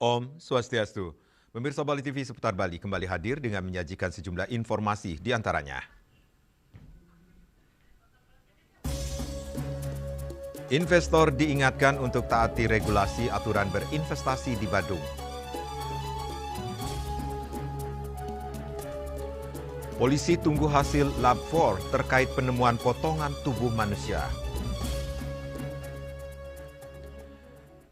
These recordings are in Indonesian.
Om Swastiastu. Pemirsa Bali TV seputar Bali kembali hadir dengan menyajikan sejumlah informasi di antaranya. Investor diingatkan untuk taati regulasi aturan berinvestasi di Badung. Polisi tunggu hasil Lab 4 terkait penemuan potongan tubuh manusia.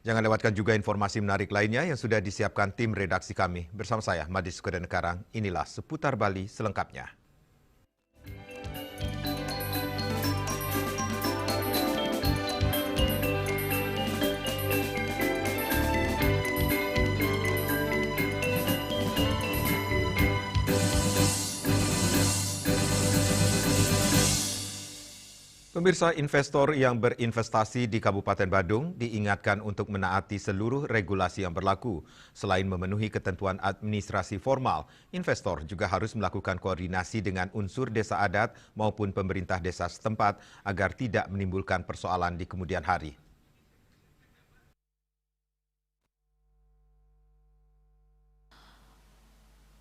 Jangan lewatkan juga informasi menarik lainnya yang sudah disiapkan tim redaksi kami. Bersama saya, Madis Sukadenekarang, inilah Seputar Bali selengkapnya. Pemirsa, investor yang berinvestasi di Kabupaten Badung diingatkan untuk menaati seluruh regulasi yang berlaku. Selain memenuhi ketentuan administrasi formal, investor juga harus melakukan koordinasi dengan unsur desa adat maupun pemerintah desa setempat agar tidak menimbulkan persoalan di kemudian hari.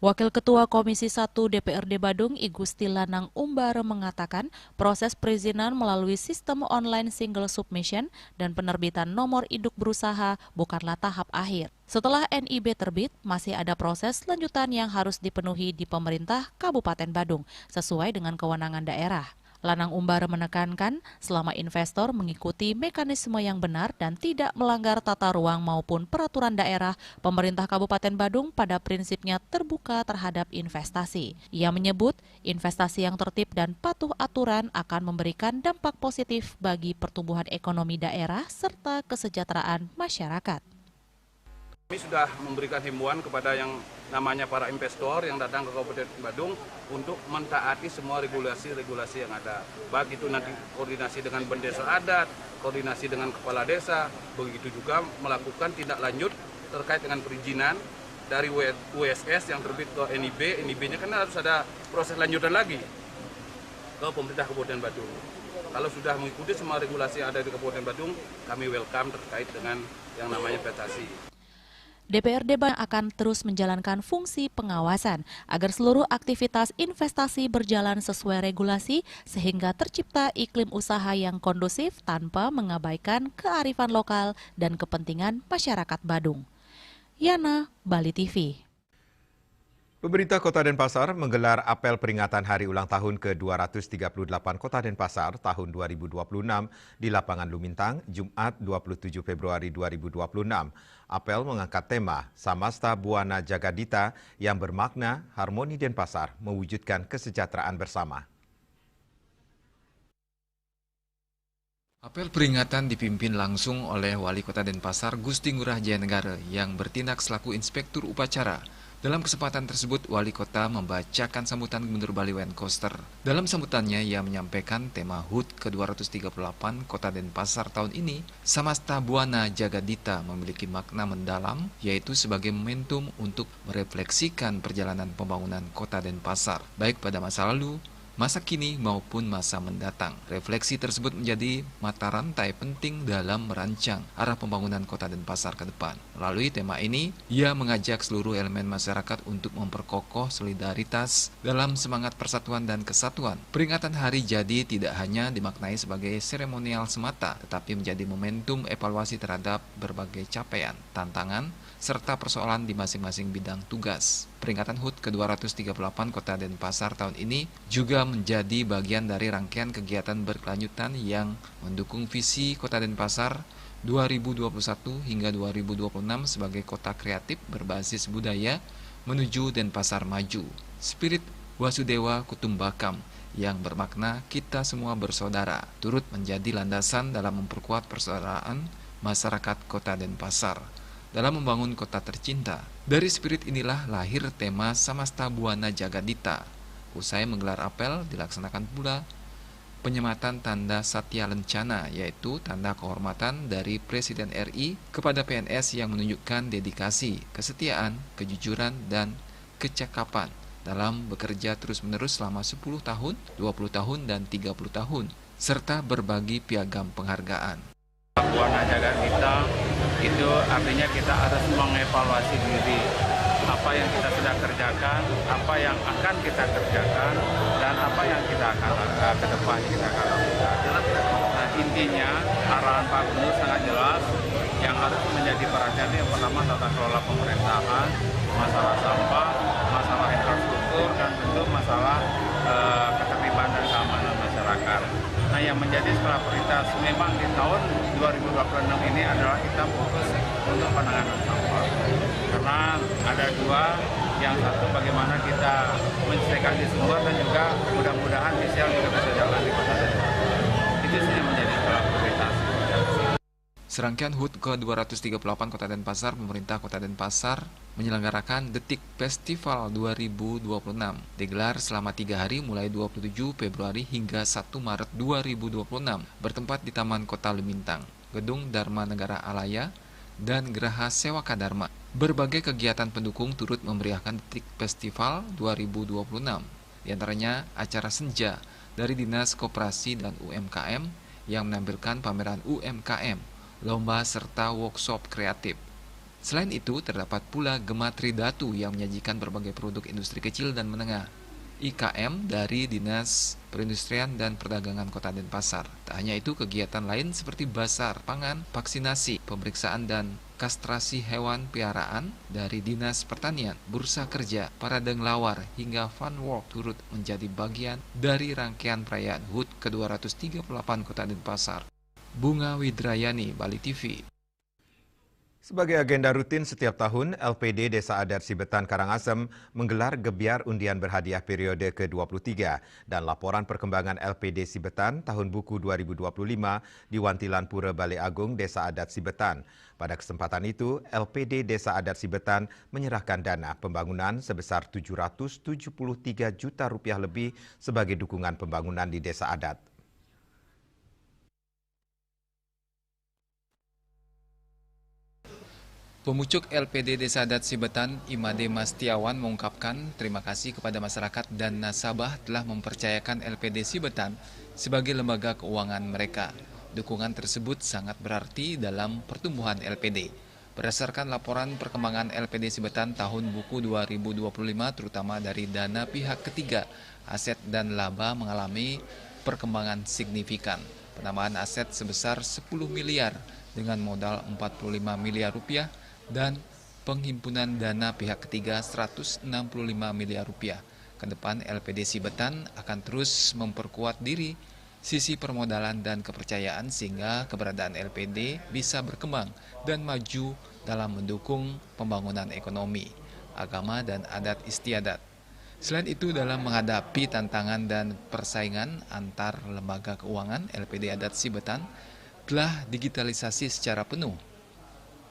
Wakil Ketua Komisi 1 DPRD Badung, I Gusti Lanang Umbara mengatakan proses perizinan melalui sistem online single submission dan penerbitan nomor induk berusaha bukanlah tahap akhir. Setelah NIB terbit, masih ada proses lanjutan yang harus dipenuhi di pemerintah Kabupaten Badung sesuai dengan kewenangan daerah. Lanang Umbara menekankan selama investor mengikuti mekanisme yang benar dan tidak melanggar tata ruang maupun peraturan daerah, pemerintah Kabupaten Badung pada prinsipnya terbuka terhadap investasi. Ia menyebut investasi yang tertib dan patuh aturan akan memberikan dampak positif bagi pertumbuhan ekonomi daerah serta kesejahteraan masyarakat. Kami sudah memberikan himbauan kepada yang namanya para investor yang datang ke Kabupaten Badung untuk mentaati semua regulasi-regulasi yang ada. Baik itu nanti koordinasi dengan bendesa adat, koordinasi dengan kepala desa, begitu juga melakukan tindak lanjut terkait dengan perizinan dari USS yang terbit ke NIB. NIB-nya kan harus ada proses lanjutan lagi ke pemerintah Kabupaten Badung. Kalau sudah mengikuti semua regulasi yang ada di Kabupaten Badung, kami welcome terkait dengan yang namanya investasi. DPRD Badung akan terus menjalankan fungsi pengawasan agar seluruh aktivitas investasi berjalan sesuai regulasi sehingga tercipta iklim usaha yang kondusif tanpa mengabaikan kearifan lokal dan kepentingan masyarakat Badung. Yana, Bali TV. Pemerintah Kota Denpasar menggelar apel peringatan hari ulang tahun ke-238 Kota Denpasar tahun 2026 di Lapangan Lumintang, Jumat 27 Februari 2026. Apel mengangkat tema Samasta Buana Jagadita yang bermakna harmoni Denpasar mewujudkan kesejahteraan bersama. Apel peringatan dipimpin langsung oleh Wali Kota Denpasar Gusti Ngurah Jayanegara yang bertindak selaku inspektur upacara. Dalam kesempatan tersebut, Wali Kota membacakan sambutan Gubernur Bali Wayne Koster. Dalam sambutannya, ia menyampaikan tema HUT ke-238 Kota Denpasar tahun ini, Samasta Buana Jagadita memiliki makna mendalam, yaitu sebagai momentum untuk merefleksikan perjalanan pembangunan Kota Denpasar, baik pada masa lalu, masa kini maupun masa mendatang. Refleksi tersebut menjadi mata rantai penting dalam merancang arah pembangunan Kota Denpasar ke depan. Melalui tema ini, ia mengajak seluruh elemen masyarakat untuk memperkokoh solidaritas dalam semangat persatuan dan kesatuan. Peringatan hari jadi tidak hanya dimaknai sebagai seremonial semata, tetapi menjadi momentum evaluasi terhadap berbagai capaian, tantangan, serta persoalan di masing-masing bidang tugas. Peringatan HUT ke-238 Kota Denpasar tahun ini juga menjadi bagian dari rangkaian kegiatan berkelanjutan yang mendukung visi Kota Denpasar 2021 hingga 2026 sebagai kota kreatif berbasis budaya menuju Denpasar maju. Spirit Wasudewa Kutumbakam yang bermakna kita semua bersaudara turut menjadi landasan dalam memperkuat persaudaraan masyarakat Kota Denpasar dalam membangun kota tercinta. Dari spirit inilah lahir tema Samasta Buana Jagadita. Usai menggelar apel, dilaksanakan pula penyematan tanda Satya Lencana, yaitu tanda kehormatan dari Presiden RI kepada PNS yang menunjukkan dedikasi, kesetiaan, kejujuran, dan kecakapan dalam bekerja terus-menerus selama 10 tahun, 20 tahun, dan 30 tahun, serta berbagi piagam penghargaan. warna jagat hitam, itu artinya kita harus mengevaluasi diri. Apa yang kita sudah kerjakan, apa yang akan kita kerjakan, dan apa yang kita akan ke depan kita akan lakukan. Nah, intinya arahan Pak Gubernur sangat jelas. Yang harus menjadi perhatian yang pertama tata kelola pemerintahan, masalah sampah, masalah infrastruktur, dan tentu masalah ketertiban dan keamanan masyarakat. Nah, yang menjadi skala prioritas memang di tahun 2026 ini adalah kita fokus untuk penanganan sampah. Karena ada dua, yang satu bagaimana kita menyelesaikan di sumber dan juga mudah-mudahan bisa bisa jalan di kota Denpasar. Itu sih yang menjadi skala prioritas. Serangkaian HUT ke-238 Kota Denpasar, pemerintah Kota Denpasar menyelenggarakan Detik Festival 2026. Digelar selama 3 hari mulai 27 Februari hingga 1 Maret 2026, bertempat di Taman Kota Lumintang, Gedung Dharma Negara Alaya, dan Geraha Sewaka Dharma. Berbagai kegiatan pendukung turut memeriahkan Detik Festival 2026. Di antaranya acara senja dari Dinas Koperasi dan UMKM yang menampilkan pameran UMKM, lomba serta workshop kreatif. Selain itu, terdapat pula Gematri Datu yang menyajikan berbagai produk industri kecil dan menengah, IKM dari Dinas Perindustrian dan Perdagangan Kota Denpasar. Tak hanya itu, kegiatan lain seperti basar pangan, vaksinasi, pemeriksaan dan kastrasi hewan piaraan dari Dinas Pertanian, Bursa Kerja, Parade Ngelawar, hingga Fun Walk turut menjadi bagian dari rangkaian perayaan HUT ke-238 Kota Denpasar. Bunga Widrayani, Bali TV. Sebagai agenda rutin setiap tahun, LPD Desa Adat Sibetan Karangasem menggelar gebiar undian berhadiah periode ke-23 dan laporan perkembangan LPD Sibetan tahun buku 2025 di Wantilan Pura Balai Agung Desa Adat Sibetan. Pada kesempatan itu, LPD Desa Adat Sibetan menyerahkan dana pembangunan sebesar Rp773 juta lebih sebagai dukungan pembangunan di Desa Adat. Pemucuk LPD Desa Adat Sibetan, Imade Mastiawan mengungkapkan terima kasih kepada masyarakat dan nasabah telah mempercayakan LPD Sibetan sebagai lembaga keuangan mereka. Dukungan tersebut sangat berarti dalam pertumbuhan LPD. Berdasarkan laporan perkembangan LPD Sibetan tahun buku 2025, terutama dari dana pihak ketiga, aset dan laba mengalami perkembangan signifikan. Penambahan aset sebesar 10 miliar dengan modal 45 miliar rupiah dan penghimpunan dana pihak ketiga 165 miliar rupiah. Kedepan LPD Sibetan akan terus memperkuat diri sisi permodalan dan kepercayaan sehingga keberadaan LPD bisa berkembang dan maju dalam mendukung pembangunan ekonomi, agama dan adat istiadat. Selain itu, dalam menghadapi tantangan dan persaingan antar lembaga keuangan, LPD Adat Sibetan telah digitalisasi secara penuh.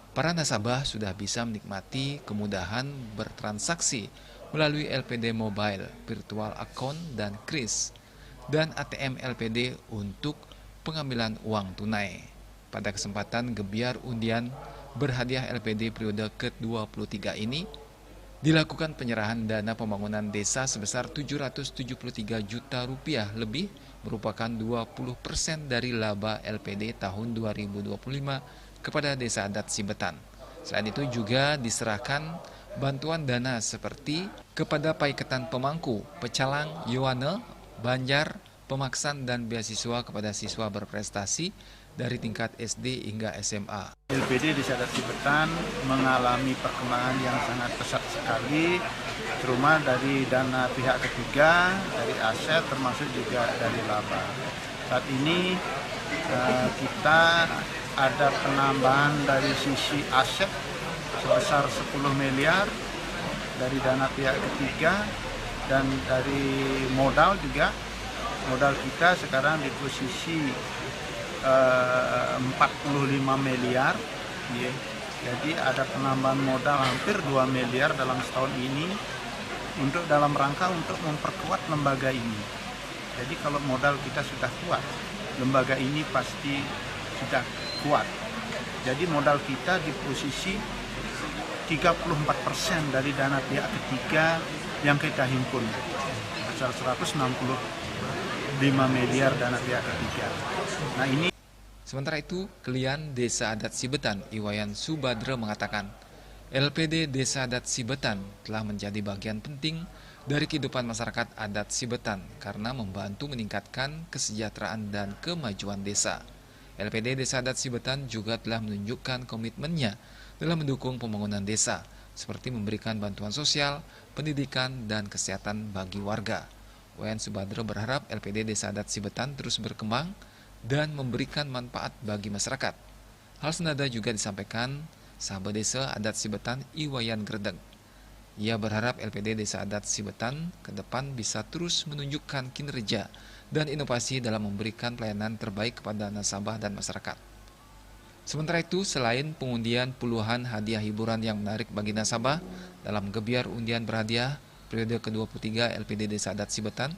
Para nasabah sudah bisa menikmati kemudahan bertransaksi melalui LPD Mobile, Virtual Account, dan KRIS, dan ATM LPD untuk pengambilan uang tunai. Pada kesempatan gebiar undian berhadiah LPD periode ke-23 ini, dilakukan penyerahan dana pembangunan desa sebesar Rp773 juta lebih, merupakan 20% dari laba LPD tahun 2025 kepada Desa Adat Sibetan. Selain itu juga diserahkan bantuan dana seperti kepada Paiketan Pemangku, Pecalang, Yoane, Banjar, Pemaksan, dan beasiswa kepada siswa berprestasi dari tingkat SD hingga SMA. LPD Desa Adat Sibetan mengalami perkembangan yang sangat pesat sekali, terutama dari dana pihak ketiga, dari aset termasuk juga dari laba. Saat ini kita ada penambahan dari sisi aset sebesar 10 miliar dari dana pihak ketiga, dan dari modal juga. Modal kita sekarang di posisi 45 miliar, ya. Jadi ada penambahan modal hampir 2 miliar dalam setahun ini untuk dalam rangka untuk memperkuat lembaga ini. Jadi kalau modal kita sudah kuat, lembaga ini pasti sudah kuat. Jadi modal kita di posisi 34% dari dana pihak ketiga yang kita himpun, sebesar 165 miliar dana pihak ketiga. Nah, ini Sementara itu, Kelian Desa Adat Sibetan, Iwayan Subadra mengatakan, LPD Desa Adat Sibetan telah menjadi bagian penting dari kehidupan masyarakat adat Sibetan karena membantu meningkatkan kesejahteraan dan kemajuan desa. LPD Desa Adat Sibetan juga telah menunjukkan komitmennya dalam mendukung pembangunan desa, seperti memberikan bantuan sosial, pendidikan, dan kesehatan bagi warga. Iwayan Subadra berharap LPD Desa Adat Sibetan terus berkembang dan memberikan manfaat bagi masyarakat. Hal senada juga disampaikan sahabat desa adat Sibetan Iwayan Gredeg. Ia berharap LPD Desa Adat Sibetan ke depan bisa terus menunjukkan kinerja dan inovasi dalam memberikan pelayanan terbaik kepada nasabah dan masyarakat. Sementara itu, selain pengundian puluhan hadiah hiburan yang menarik bagi nasabah, dalam gebiar undian berhadiah periode ke-23 LPD Desa Adat Sibetan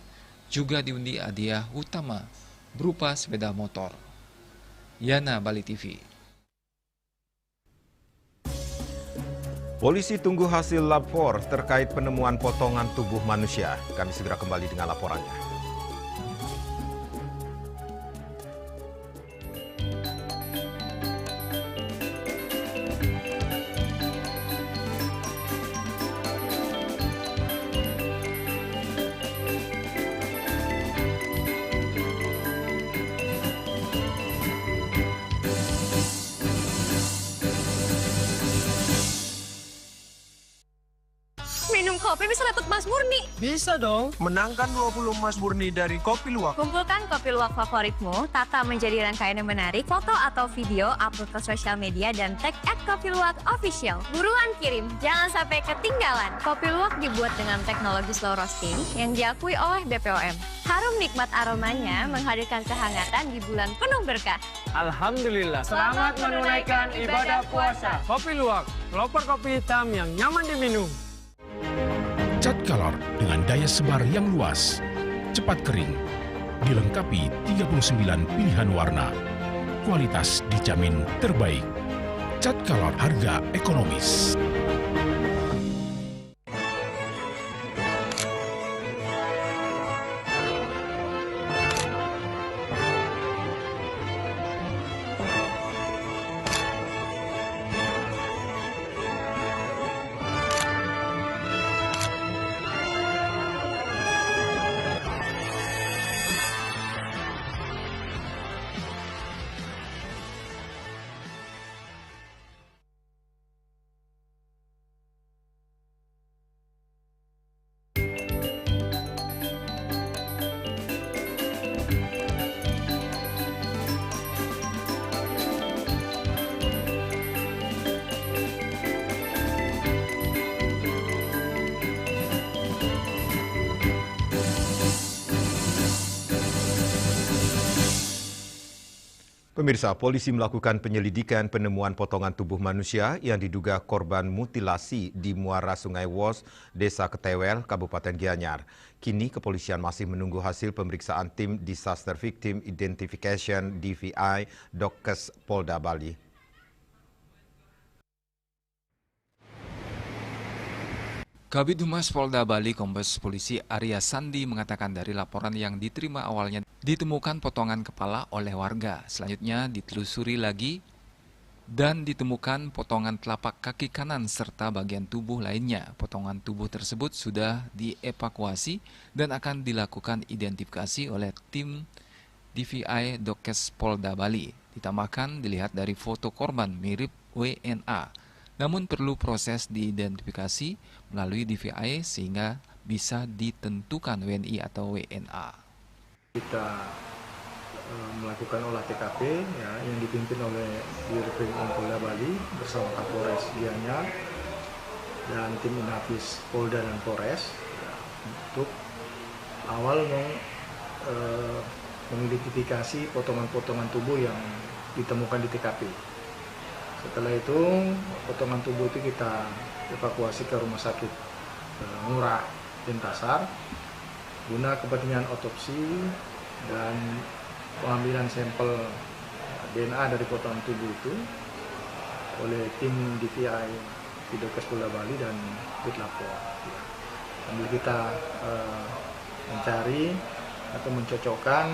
juga diundi hadiah utama berupa sepeda motor. Yana, Bali TV. Polisi tunggu hasil lab 4 terkait penemuan potongan tubuh manusia. Kami segera kembali dengan laporannya. Minum kopi bisa dapat emas murni. Bisa dong, menangkan 20 emas murni dari Kopi Luwak. Kumpulkan kopi luwak favoritmu, tata menjadi rangkaian yang menarik, foto atau video, upload ke sosial media, dan tag @kopiluwakofficial. Buruan kirim, jangan sampai ketinggalan. Kopi luwak dibuat dengan teknologi slow roasting yang diakui oleh BPOM. Harum nikmat aromanya menghadirkan kehangatan di bulan penuh berkah. Alhamdulillah, selamat menunaikan ibadah puasa. Kopi Luwak, pelopor kopi hitam yang nyaman diminum. Cat Color dengan daya sebar yang luas, cepat kering, dilengkapi 39 pilihan warna. Kualitas dijamin terbaik. Cat Color harga ekonomis. Pemirsa, polisi melakukan penyelidikan penemuan potongan tubuh manusia yang diduga korban mutilasi di muara Sungai Wos, Desa Ketewel, Kabupaten Gianyar. Kini kepolisian masih menunggu hasil pemeriksaan tim Disaster Victim Identification DVI Dokkes Polda Bali. Kabid Humas Polda Bali Kombes Polisi Arya Sandi mengatakan dari laporan yang diterima awalnya ditemukan potongan kepala oleh warga. Selanjutnya ditelusuri lagi dan ditemukan potongan telapak kaki kanan serta bagian tubuh lainnya. Potongan tubuh tersebut sudah dievakuasi dan akan dilakukan identifikasi oleh tim DVI Dokkes Polda Bali. Ditambahkan dilihat dari foto korban mirip WNA. Namun perlu proses diidentifikasi melalui DVI sehingga bisa ditentukan WNI atau WNA. Kita melakukan olah TKP yang dipimpin oleh Dirkrim Polda Bali bersama Kapolres Gianyar dan tim Inafis Polda dan Polres untuk awal mengidentifikasi potongan-potongan tubuh yang ditemukan di TKP. Setelah itu, potongan tubuh itu kita evakuasi ke Rumah Sakit Ngurah Denpasar guna kepentingan otopsi dan pengambilan sampel DNA dari potongan tubuh itu oleh tim DVI Dokkes Polda Bali dan Puslapor. Sambil kita mencari atau mencocokkan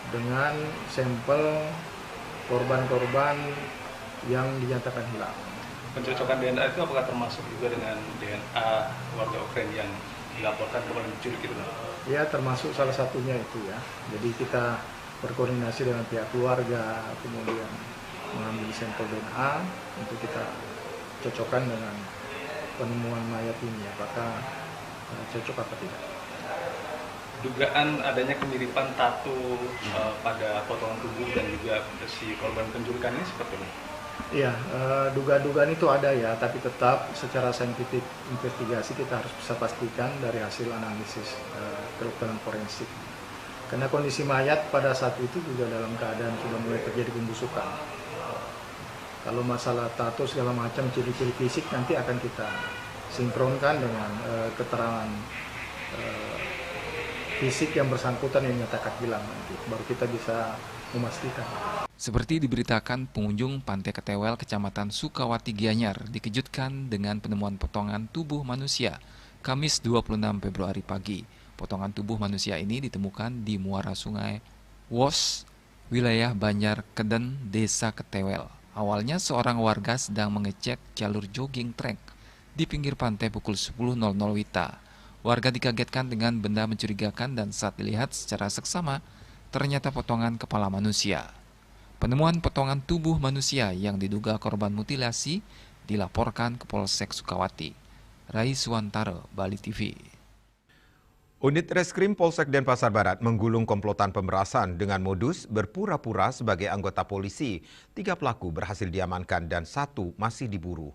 dengan sampel korban-korban yang dinyatakan hilang. Pencocokan DNA itu apakah termasuk juga dengan DNA warga Ukraina yang dilaporkan kemarin diculik itu? Ya, termasuk salah satunya itu ya. Jadi kita berkoordinasi dengan pihak keluarga, kemudian mengambil sampel DNA untuk kita cocokkan dengan penemuan mayat ini, apakah cocok apa tidak. Dugaan adanya kemiripan tato pada potongan tubuh dan juga si korban penculikan ini seperti ini? Iya, dugaan itu ada ya, tapi tetap secara saintifik investigasi kita harus bisa pastikan dari hasil analisis kedokteran forensik. Karena kondisi mayat pada saat itu juga dalam keadaan sudah mulai terjadi pembusukan. Kalau masalah tato segala macam ciri-ciri fisik nanti akan kita sinkronkan dengan keterangan fisik yang bersangkutan yang dinyatakan hilang nanti, baru kita bisa memastikan. Seperti diberitakan, pengunjung Pantai Ketewel, Kecamatan Sukawati, Gianyar dikejutkan dengan penemuan potongan tubuh manusia Kamis 26 Februari pagi. Potongan tubuh manusia ini ditemukan di muara sungai Wos, wilayah Banjar Keden, Desa Ketewel. Awalnya seorang warga sedang mengecek jalur jogging trek di pinggir pantai pukul 10.00 WITA. Warga dikagetkan dengan benda mencurigakan dan saat dilihat secara seksama, ternyata potongan kepala manusia. Penemuan potongan tubuh manusia yang diduga korban mutilasi dilaporkan ke Polsek Sukawati. Rai Suwantara, Bali TV. Unit Reskrim Polsek Denpasar Barat menggulung komplotan pemerasan dengan modus berpura-pura sebagai anggota polisi. 3 pelaku berhasil diamankan dan 1 masih diburu.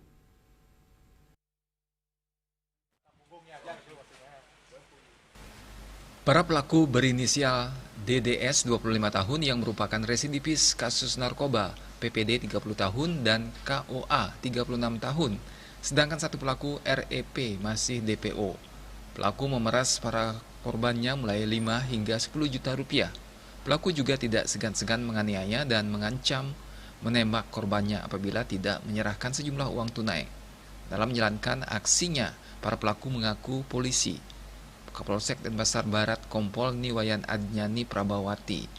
Para pelaku berinisial DDS 25 tahun yang merupakan residivis kasus narkoba, PPD 30 tahun dan KOA 36 tahun. Sedangkan 1 pelaku REP masih DPO. Pelaku memeras para korbannya mulai 5 hingga 10 juta rupiah. Pelaku juga tidak segan-segan menganiaya dan mengancam menembak korbannya apabila tidak menyerahkan sejumlah uang tunai. Dalam menjalankan aksinya, para pelaku mengaku polisi. Kapolsek Denpasar Barat Kompol Niwayan Adnyani Prabawati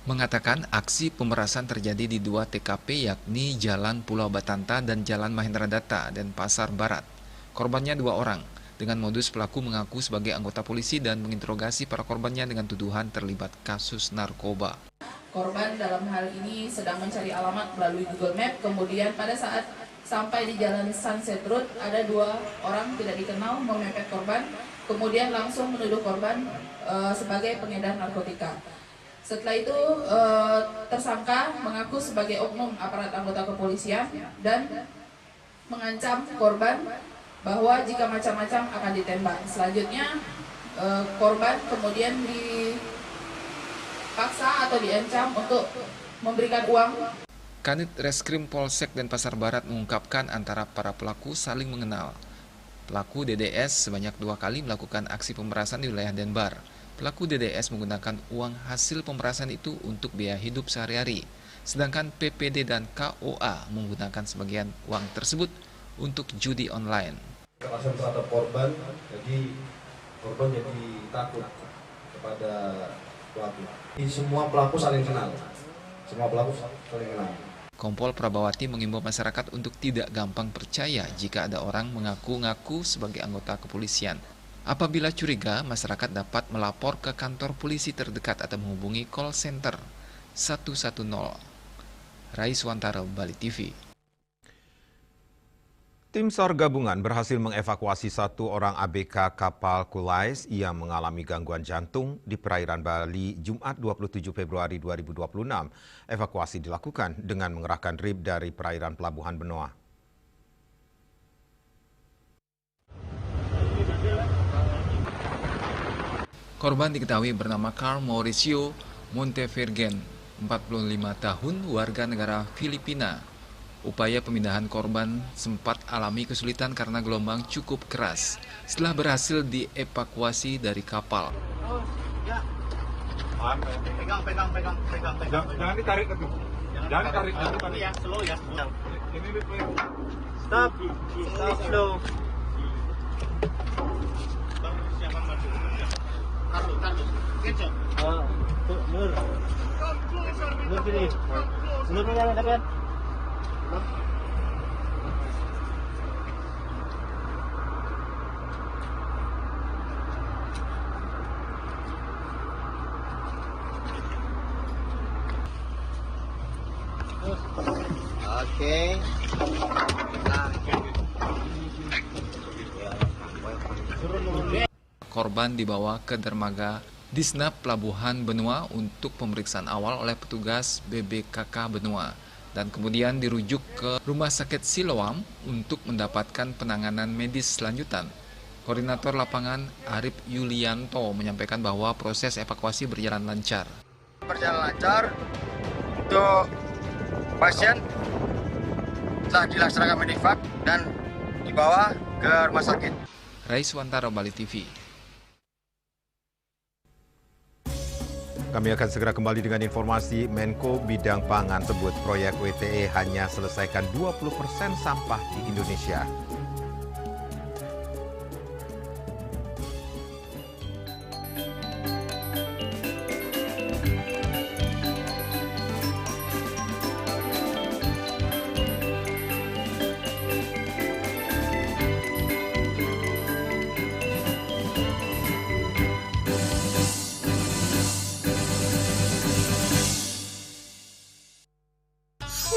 mengatakan aksi pemerasan terjadi di 2 TKP yakni Jalan Pulau Batanta dan Jalan Mahendra Data Denpasar Barat. Korbannya 2 orang. Dengan modus pelaku mengaku sebagai anggota polisi dan menginterogasi para korbannya dengan tuduhan terlibat kasus narkoba. Korban dalam hal ini sedang mencari alamat melalui Google Map, kemudian pada saat sampai di Jalan Sunset Road ada 2 orang tidak dikenal memepet korban. Kemudian langsung menuduh korban sebagai pengedar narkotika. Setelah itu tersangka mengaku sebagai oknum aparat anggota kepolisian dan mengancam korban bahwa jika macam-macam akan ditembak. Selanjutnya korban kemudian dipaksa atau diancam untuk memberikan uang. Kanit Reskrim Polsek Denpasar Barat mengungkapkan antara para pelaku saling mengenal. Pelaku DDS sebanyak 2 kali melakukan aksi pemerasan di wilayah Denbar. Pelaku DDS menggunakan uang hasil pemerasan itu untuk biaya hidup sehari-hari. Sedangkan PPD dan KOA menggunakan sebagian uang tersebut untuk judi online. Kekerasan terhadap korban, jadi korban jadi takut kepada pelaku. Semua pelaku saling kenal. Kompol Prabawati mengimbau masyarakat untuk tidak gampang percaya jika ada orang mengaku-ngaku sebagai anggota kepolisian. Apabila curiga, masyarakat dapat melapor ke kantor polisi terdekat atau menghubungi call center 110. Rai Suwantara, Bali TV. Tim SAR gabungan berhasil mengevakuasi 1 orang ABK kapal Kulais yang mengalami gangguan jantung di perairan Bali Jumat 27 Februari 2026. Evakuasi dilakukan dengan mengerahkan RIB dari perairan Pelabuhan Benoa. Korban diketahui bernama Carl Mauricio Montevergen, 45 tahun, warga negara Filipina. Upaya pemindahan korban sempat alami kesulitan karena gelombang cukup keras. Setelah berhasil dievakuasi dari kapal. Jangan ditarik itu. Jangan ditarik. Ya, slow ya. Ini stop. Slow. Kardus. Kecap. Nur. Nur sini. Nur punya ada kan? Oke. Korban dibawa ke dermaga Disnap Pelabuhan Benua untuk pemeriksaan awal oleh petugas BBKK Benua dan kemudian dirujuk ke Rumah Sakit Siloam untuk mendapatkan penanganan medis selanjutan. Koordinator lapangan Arif Yulianto menyampaikan bahwa proses evakuasi berjalan lancar. Berjalan lancar untuk pasien telah dilaksanakan medivak dan dibawa ke rumah sakit. Raiswantara, Bali TV. Kami akan segera kembali dengan informasi. Menko Bidang Pangan sebut proyek WTE hanya selesaikan 20% sampah di Indonesia.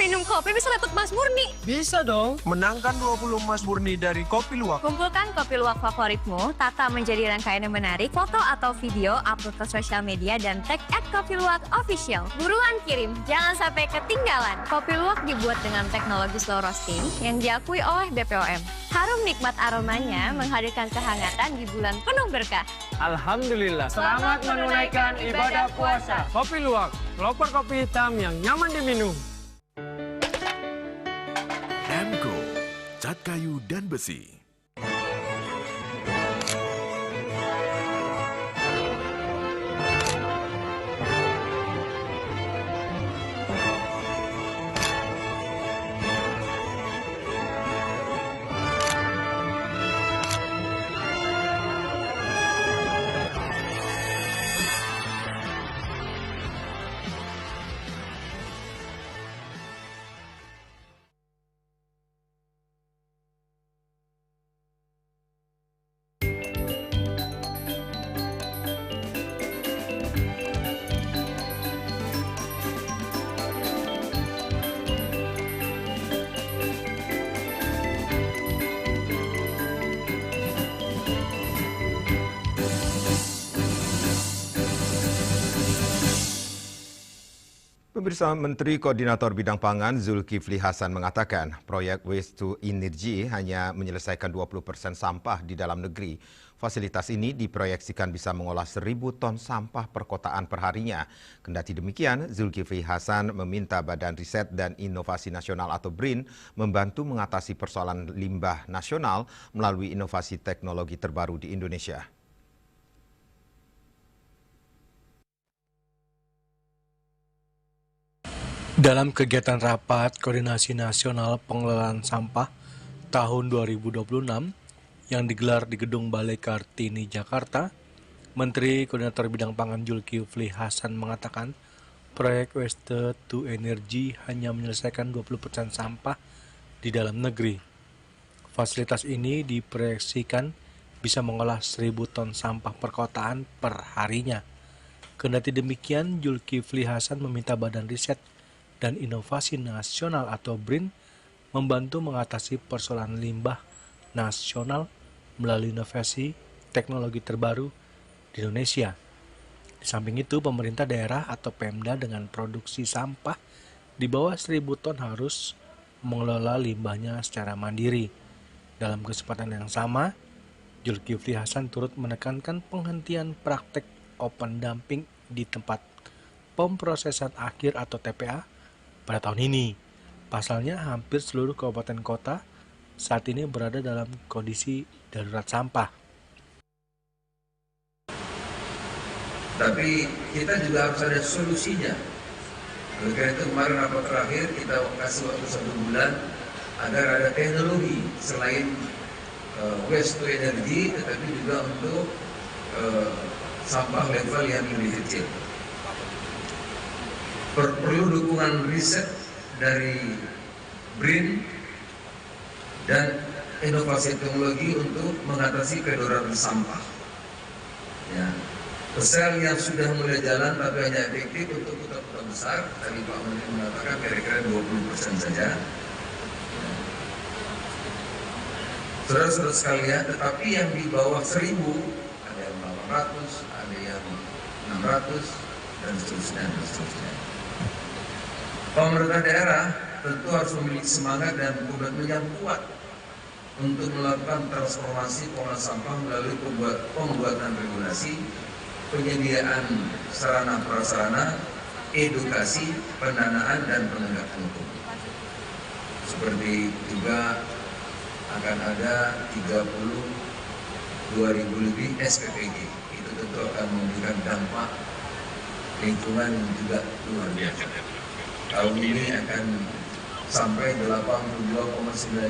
Minum kopi bisa dapat emas murni. Bisa dong, menangkan 20 emas murni dari Kopi Luwak. Kumpulkan kopi luwak favoritmu, tata menjadi rangkaian yang menarik, foto atau video, upload ke sosial media, dan tag @kopiluwakofficial. Buruan kirim, jangan sampai ketinggalan. Kopi luwak dibuat dengan teknologi slow roasting yang diakui oleh BPOM. Harum nikmat aromanya menghadirkan kehangatan di bulan penuh berkah. Alhamdulillah, selamat menunaikan ibadah puasa. Kopi Luwak, pelopor kopi hitam yang nyaman diminum. Emco, cat kayu dan besi. Pemirsa, Menteri Koordinator Bidang Pangan Zulkifli Hasan mengatakan proyek Waste to Energy hanya menyelesaikan 20% sampah di dalam negeri. Fasilitas ini diproyeksikan bisa mengolah 1.000 ton sampah perkotaan perharinya. Kendati demikian, Zulkifli Hasan meminta Badan Riset dan Inovasi Nasional atau BRIN membantu mengatasi persoalan limbah nasional melalui inovasi teknologi terbaru di Indonesia. Dalam kegiatan Rapat Koordinasi Nasional Pengelolaan Sampah tahun 2026 yang digelar di Gedung Balai Kartini, Jakarta, Menteri Koordinator Bidang Pangan Zulkifli Hasan mengatakan proyek Waste to Energy hanya menyelesaikan 20% sampah di dalam negeri. Fasilitas ini diproyeksikan bisa mengolah 1.000 ton sampah perkotaan per harinya. Kendati demikian, Zulkifli Hasan meminta Badan Riset dan Inovasi Nasional atau BRIN membantu mengatasi persoalan limbah nasional melalui inovasi teknologi terbaru di Indonesia. Di samping itu, pemerintah daerah atau Pemda dengan produksi sampah di bawah 1.000 ton harus mengelola limbahnya secara mandiri. Dalam kesempatan yang sama, Zulkifli Hasan turut menekankan penghentian praktek open dumping di tempat pemprosesan akhir atau TPA pada tahun ini. Pasalnya, hampir seluruh kabupaten kota saat ini berada dalam kondisi darurat sampah. Tapi kita juga harus ada solusinya. Oleh karena itu kemarin rapat terakhir kita kasih waktu 1 bulan agar ada teknologi selain waste to energy, tetapi juga untuk sampah level yang lebih kecil. Perlu dukungan riset dari BRIN dan inovasi teknologi untuk mengatasi kedodoran sampah. Ya. Sel yang sudah mulai jalan tapi hanya efektif untuk kota-kota besar. Tadi Pak Menteri mengatakan kira-kira 20% saja. Saudara-saudara sekalian, tetapi yang di bawah 1.000 ada yang 800, ada yang 600 dan seterusnya. Pemerintah daerah tentu harus memiliki semangat dan komitmen yang kuat untuk melakukan transformasi pengelolaan sampah melalui pembuatan regulasi, penyediaan sarana prasarana, edukasi, pendanaan dan penegakan hukum. Seperti juga akan ada 32.000 lebih SPPG. Itu tentu akan memberikan dampak lingkungan juga luar biasa. Tahun ini akan sampai 82,9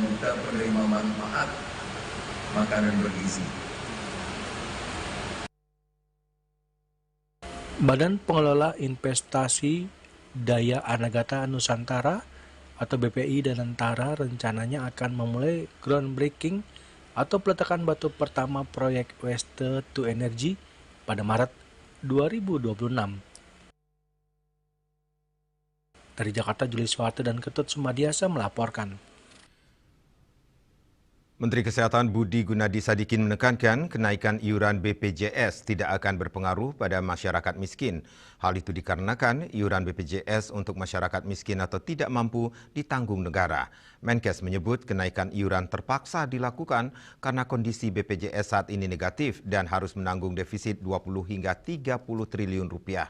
juta penerima manfaat makanan bergizi. Badan Pengelola Investasi Daya Anagata Nusantara atau BPI Danantara rencananya akan memulai groundbreaking atau peletakan batu pertama proyek Waste to Energy pada Maret 2026. Dari Jakarta, Juli Suwarte dan Ketut Sumadiasa melaporkan. Menteri Kesehatan Budi Gunadi Sadikin menekankan kenaikan iuran BPJS tidak akan berpengaruh pada masyarakat miskin. Hal itu dikarenakan iuran BPJS untuk masyarakat miskin atau tidak mampu ditanggung negara. Menkes menyebut kenaikan iuran terpaksa dilakukan karena kondisi BPJS saat ini negatif dan harus menanggung defisit 20 hingga 30 triliun rupiah.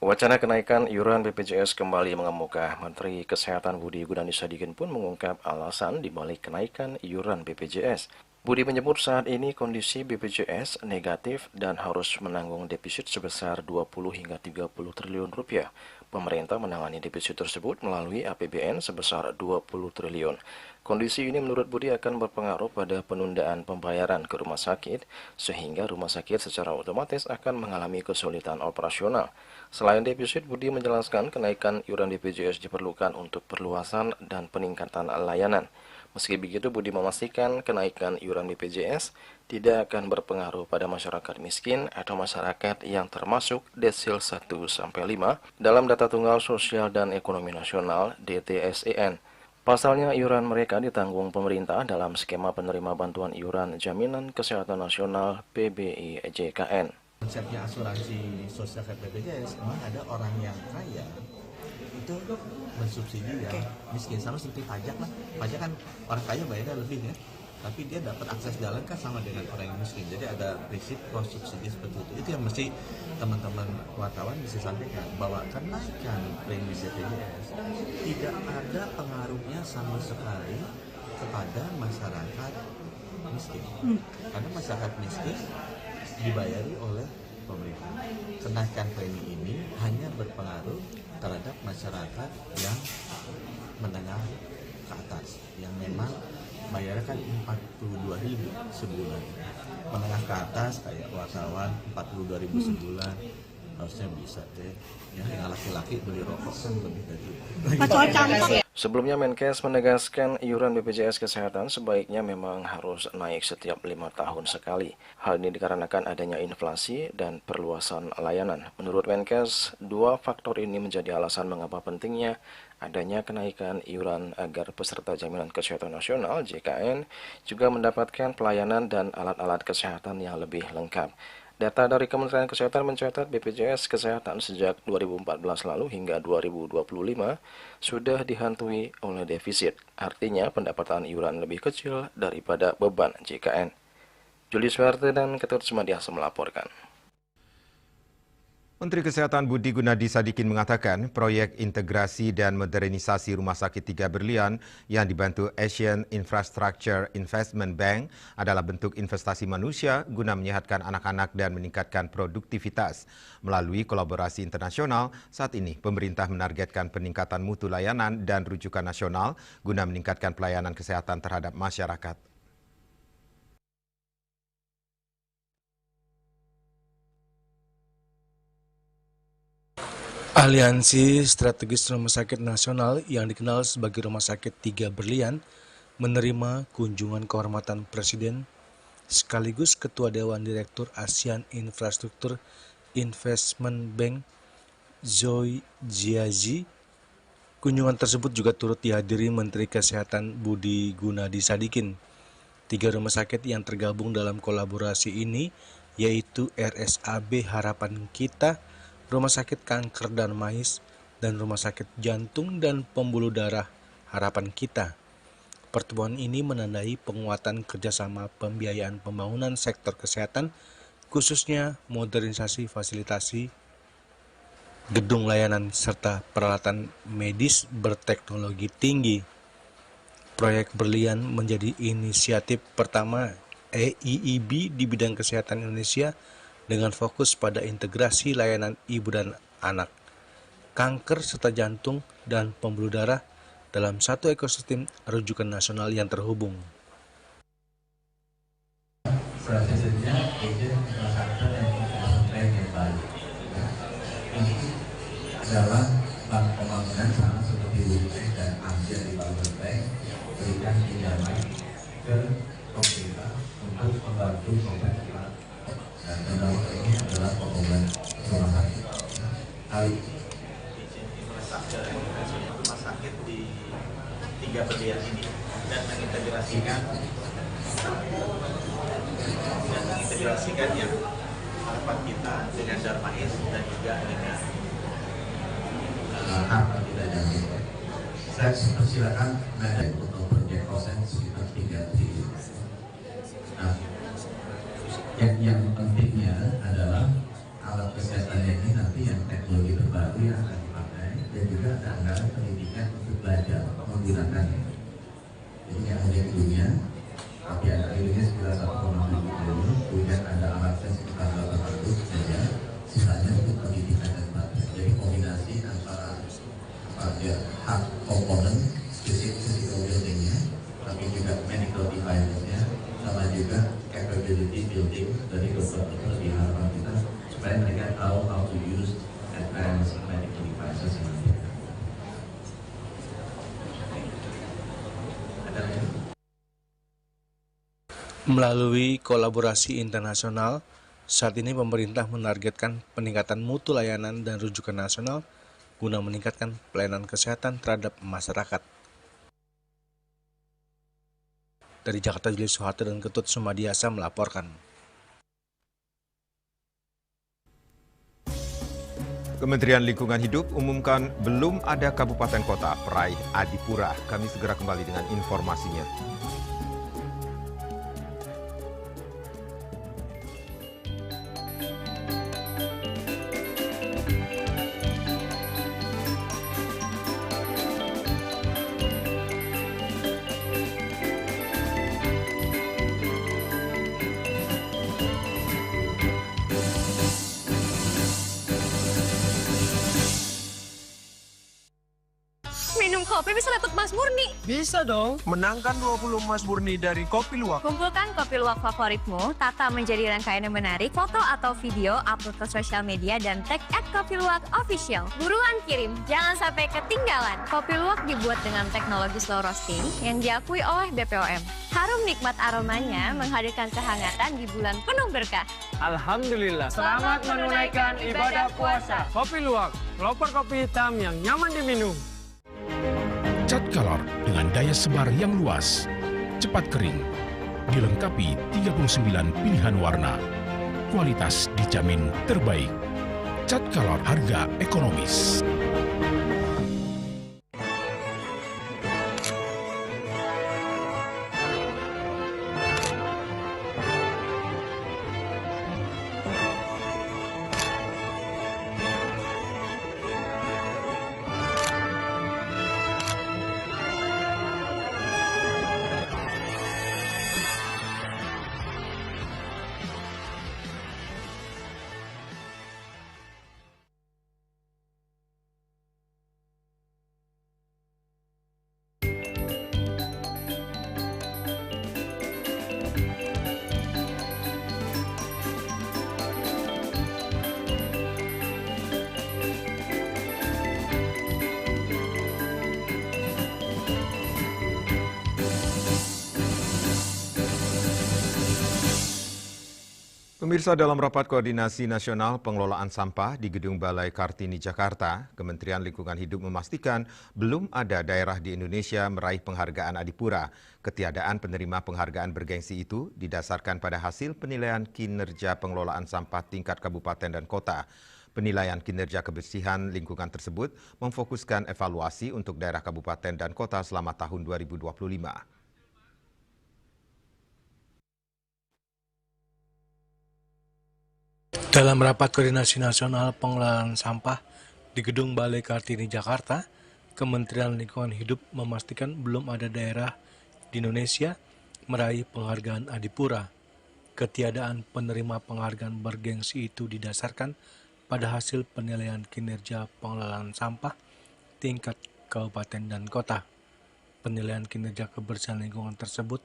Wacana kenaikan iuran BPJS kembali mengemuka. Menteri Kesehatan Budi Gunadi Sadikin pun mengungkap alasan dibalik kenaikan iuran BPJS. Budi menyebut saat ini kondisi BPJS negatif dan harus menanggung defisit sebesar 20 hingga 30 triliun rupiah. Pemerintah menangani defisit tersebut melalui APBN sebesar 20 triliun. Kondisi ini menurut Budi akan berpengaruh pada penundaan pembayaran ke rumah sakit, sehingga rumah sakit secara otomatis akan mengalami kesulitan operasional. Selain defisit, Budi menjelaskan kenaikan iuran BPJS diperlukan untuk perluasan dan peningkatan layanan. Meski begitu, Budi memastikan kenaikan iuran BPJS tidak akan berpengaruh pada masyarakat miskin atau masyarakat yang termasuk desil 1-5 dalam Data Tunggal Sosial dan Ekonomi Nasional (DTSEN). Pasalnya, iuran mereka ditanggung pemerintah dalam skema penerima bantuan iuran Jaminan Kesehatan Nasional (PBI JKN). Konsepnya asuransi sosial BPJS, memang ada orang yang kaya itu mensubsidi yang miskin, sama seperti pajak lah. Pajak kan orang kaya bayarnya lebih ya, tapi dia dapat akses jalan kan sama dengan orang yang miskin. Jadi ada prinsip cross subsidi seperti itu. Itu yang mesti teman-teman wartawan bisa sampaikan, bahwa kenaikan premi BPJS tidak ada pengaruhnya sama sekali kepada masyarakat miskin. Karena masyarakat miskin dibayari oleh pemerintah. Kenaikan premi ini hanya berpengaruh terhadap masyarakat yang menengah ke atas, yang memang bayarnya kan 42.000 sebulan. Menengah ke atas kayak wartawan 42.000 sebulan harusnya bisa deh. Ya, yang laki-laki beli rokok kan lebih dari itu. Sebelumnya, Menkes menegaskan iuran BPJS Kesehatan sebaiknya memang harus naik setiap 5 tahun sekali. Hal ini dikarenakan adanya inflasi dan perluasan layanan. Menurut Menkes, dua faktor ini menjadi alasan mengapa pentingnya adanya kenaikan iuran agar peserta Jaminan Kesehatan Nasional (JKN) juga mendapatkan pelayanan dan alat-alat kesehatan yang lebih lengkap. Data dari Kementerian Kesehatan mencatat BPJS Kesehatan sejak 2014 lalu hingga 2025 sudah dihantui oleh defisit. Artinya pendapatan iuran lebih kecil daripada beban JKN. Juli Suwarte dan Ketut Sumadiasa melaporkan. Menteri Kesehatan Budi Gunadi Sadikin mengatakan proyek integrasi dan modernisasi Rumah Sakit 3 Berlian yang dibantu Asian Infrastructure Investment Bank adalah bentuk investasi manusia guna menyehatkan anak-anak dan meningkatkan produktivitas. Melalui kolaborasi internasional, saat ini pemerintah menargetkan peningkatan mutu layanan dan rujukan nasional guna meningkatkan pelayanan kesehatan terhadap masyarakat. Aliansi Strategis Rumah Sakit Nasional yang dikenal sebagai Rumah Sakit 3 Berlian menerima kunjungan kehormatan Presiden sekaligus Ketua Dewan Direktur Asian Infrastructure Investment Bank Zoe Jiazi. Kunjungan tersebut juga turut dihadiri Menteri Kesehatan Budi Gunadi Sadikin. 3 rumah sakit yang tergabung dalam kolaborasi ini yaitu RSAB Harapan Kita, Rumah Sakit Kanker dan Mais, dan Rumah Sakit Jantung dan Pembuluh Darah Harapan Kita. Pertemuan ini menandai penguatan kerjasama pembiayaan pembangunan sektor kesehatan, khususnya modernisasi fasilitasi, gedung layanan, serta peralatan medis berteknologi tinggi. Proyek Berlian menjadi inisiatif pertama EIIB di bidang kesehatan Indonesia dengan fokus pada integrasi layanan ibu dan anak, kanker serta jantung dan pembuluh darah dalam satu ekosistem rujukan nasional yang terhubung. Prosesnya Asian Infrastructure Investment Bank yang baik. Ini adalah bank pembangunan sama seperti UNICEF dan Asia Development Bank berikan pinjaman ke pemerintah untuk membantu pemerintah. Dan dalam ini adalah pembangunan rumah sakit. Kali infrastruktur rumah sakit di 3 Berlian ini dan mengintegrasikan yang harapan kita dengan Darmais dan juga dengan harapan kita jantung. Saya persilakan Nadine untuk proyek kosen sekitar 3 triliun. Nah, yang pentingnya adalah alat kesehatan ini nanti yang teknologi terbaru yang akan dipakai dan juga ada anggaran pendidikan untuk belajar menggunakannya. Jadi yang hanya dunia, tapi anak Indonesia sekitar 1,7 triliun, kemudian ada alatnya sekitar 800 saja, sisanya untuk pendidikan dan belajar. Jadi kombinasi antara hard component, physical buildingnya, tapi juga medical device-nya, sama juga capability building dari dokter-dokter di harapan kita supaya mereka tahu how to use advanced medical devices nanti. Melalui kolaborasi internasional, saat ini pemerintah menargetkan peningkatan mutu layanan dan rujukan nasional guna meningkatkan pelayanan kesehatan terhadap masyarakat. Dari Jakarta, Julius Soeharto dan Ketut Sumadiasa melaporkan. Kementerian Lingkungan Hidup umumkan belum ada kabupaten kota peraih Adipura. Kami segera kembali dengan informasinya. Minum kopi bisa dapat emas murni. Bisa dong, menangkan 20 emas murni dari Kopi Luwak. Kumpulkan kopi luwak favoritmu, tata menjadi rangkaian yang menarik, foto atau video, upload ke sosial media, dan tag @kopiluwakofficial. Buruan kirim, jangan sampai ketinggalan. Kopi luwak dibuat dengan teknologi slow roasting yang diakui oleh BPOM. Harum nikmat aromanya menghadirkan kehangatan di bulan penuh berkah. Alhamdulillah, selamat menunaikan ibadah puasa. Kopi Luwak, pelopor kopi hitam yang nyaman diminum. Cat color dengan daya sebar yang luas, cepat kering, dilengkapi 39 pilihan warna. Kualitas dijamin terbaik. Cat color harga ekonomis. Pemirsa, dalam rapat koordinasi nasional pengelolaan sampah di Gedung Balai Kartini, Jakarta, Kementerian Lingkungan Hidup memastikan belum ada daerah di Indonesia meraih penghargaan Adipura. Ketiadaan penerima penghargaan bergengsi itu didasarkan pada hasil penilaian kinerja pengelolaan sampah tingkat kabupaten dan kota. Penilaian kinerja kebersihan lingkungan tersebut memfokuskan evaluasi untuk daerah kabupaten dan kota selama tahun 2025. Dalam rapat koordinasi nasional pengelolaan sampah di Gedung Balai Kartini, Jakarta, Kementerian Lingkungan Hidup memastikan belum ada daerah di Indonesia meraih penghargaan Adipura. Ketiadaan penerima penghargaan bergengsi itu didasarkan pada hasil penilaian kinerja pengelolaan sampah tingkat kabupaten dan kota. Penilaian kinerja kebersihan lingkungan tersebut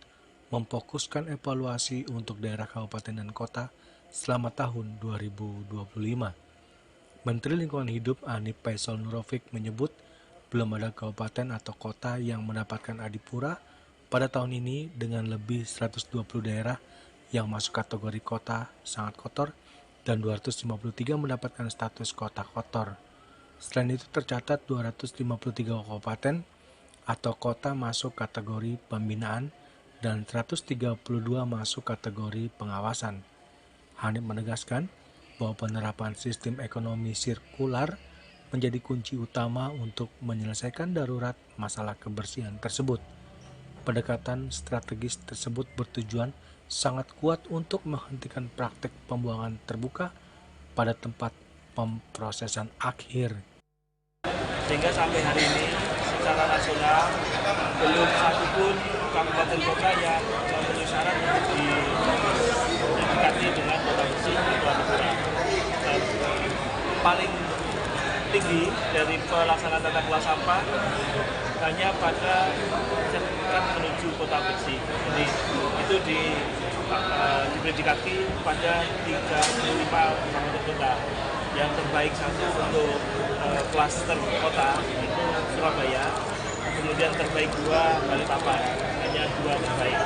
memfokuskan evaluasi untuk daerah kabupaten dan kota selama tahun 2025. Menteri Lingkungan Hidup Hanif Faisal Nurrafiq menyebut belum ada kabupaten atau kota yang mendapatkan Adipura pada tahun ini dengan lebih 120 daerah yang masuk kategori kota sangat kotor dan 253 mendapatkan status kota kotor. Selain itu tercatat 253 kabupaten atau kota masuk kategori pembinaan dan 132 masuk kategori pengawasan. Hanif menegaskan bahwa penerapan sistem ekonomi sirkular menjadi kunci utama untuk menyelesaikan darurat masalah kebersihan tersebut. Pendekatan strategis tersebut bertujuan sangat kuat untuk menghentikan praktik pembuangan terbuka pada tempat pemprosesan akhir. Sehingga sampai hari ini secara nasional belum satupun kabupaten kota yang memenuhi syarat untuk didekati dengan kota bersih itu Adipura. Paling tinggi dari pelaksanaan tata kelola sampah hanya pada sertifikat menuju kota bersih. Jadi itu dipredikasi pada 35 kabupaten kota. Yang terbaik satu untuk klaster kota itu Surabaya, kemudian terbaik 2 Balikpapan, hanya 2 terbaik.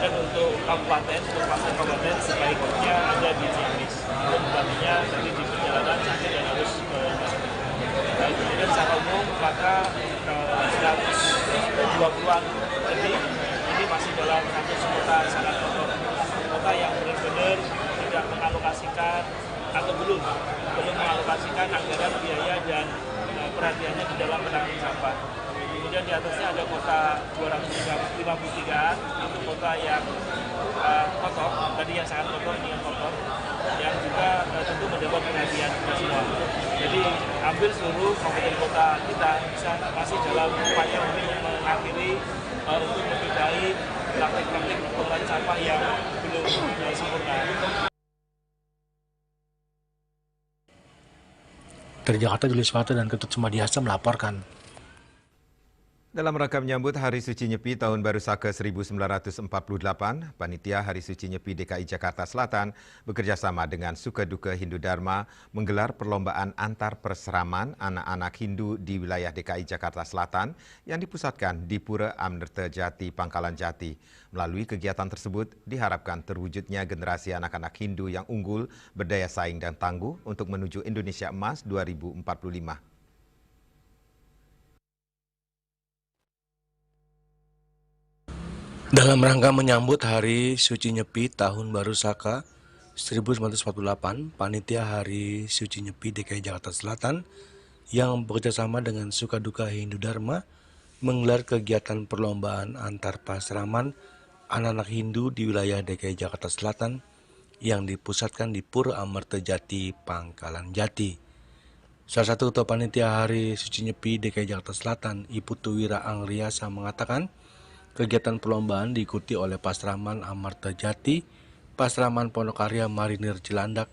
Dan untuk kabupaten, untuk klaster kabupaten sebaiknya ada di Ciamis. Artinya tadi di perjalanan sakit dan harus ke kemudian secara umum maka 120-an lebih ini masih dalam satu kota sangat kotor. Kota yang benar-benar tidak mengalokasikan atau belum mengalokasikan anggaran biaya dan perhatiannya di dalam penanganan sampah. Kemudian di atasnya ada kota 253, itu kota yang kotor, tadi yang sangat kotor, ini yang kotor, yang juga tentu mendapat perhatian kita semua. Jadi hampir seluruh kabupaten kota kita masih dalam upaya untuk mengakhiri untuk membedahi praktik-praktik pengelolaan sampah yang belum sempurna. Dari Jakarta, Julius Watu dan Ketut Sumadiasa melaporkan. Dalam rangka menyambut Hari Suci Nyepi Tahun Baru Saka 1948, Panitia Hari Suci Nyepi DKI Jakarta Selatan bekerjasama dengan Sukaduka Hindu Dharma menggelar perlombaan antar perseraman anak-anak Hindu di wilayah DKI Jakarta Selatan yang dipusatkan di Pura Amrta Jati, Pangkalan Jati. Melalui kegiatan tersebut diharapkan terwujudnya generasi anak-anak Hindu yang unggul, berdaya saing dan tangguh untuk menuju Indonesia Emas 2045. Dalam rangka menyambut Hari Suci Nyepi Tahun Baru Saka 1948, Panitia Hari Suci Nyepi DKI Jakarta Selatan yang bekerjasama dengan Sukaduka Hindu Dharma menggelar kegiatan perlombaan antar pasraman anak-anak Hindu di wilayah DKI Jakarta Selatan yang dipusatkan di Pura Amrta Jati, Pangkalan Jati. Salah satu ketua Panitia Hari Suci Nyepi DKI Jakarta Selatan, Ibu Tuwira Angriasa mengatakan, kegiatan perlombaan diikuti oleh Pasraman Amrta Jati, Pasraman Pondokarya Marinir Cilandak,